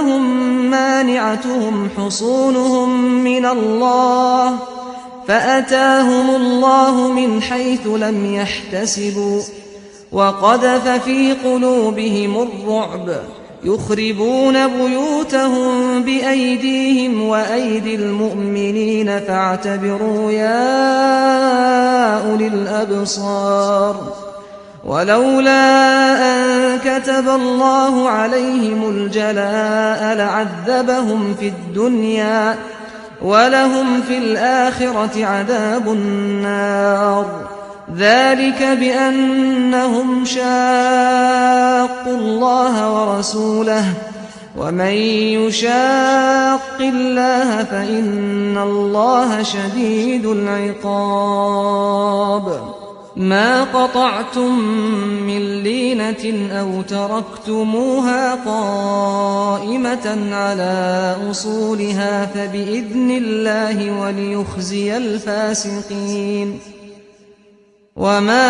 تَأْخُذَهُم مَّانِعَتُهُمْ حُصُونُهُم مِّنَ اللَّهِ فَأَتَاهُمُ اللَّهُ مِنْ حَيْثُ لَمْ يَحْتَسِبُوا وَقَذَفَ فِي قُلُوبِهِمُ الرُّعْبَ يُخْرِبُونَ بُيُوتَهُم بِأَيْدِيهِمْ وَأَيْدِي الْمُؤْمِنِينَ فَاعْتَبِرُوا يَا أُولِي الْأَبْصَارِ وَلَوْلَا أَن كَتَبَ اللَّهُ عَلَيْهِمُ الْجَلَاءَ لَعَذَّبَهُمْ فِي الدُّنْيَا وَلَهُمْ فِي الْآخِرَةِ عَذَابُ النَّارِ ذَلِكَ بِأَنَّهُمْ شَاقُّوا اللَّهَ وَرَسُولَهُ وَمَن يُشَاقِّ اللَّهَ فَإِنَّ اللَّهَ شَدِيدُ الْعِقَابِ مَا قَطَعْتُم مِّن لِّينَةٍ أَوْ تَرَكْتُمُوهَا قَائِمَةً عَلَىٰ أُصُولِهَا فَبِإِذْنِ اللَّهِ وَلِيُخْزِيَ الْفَاسِقِينَ وَمَا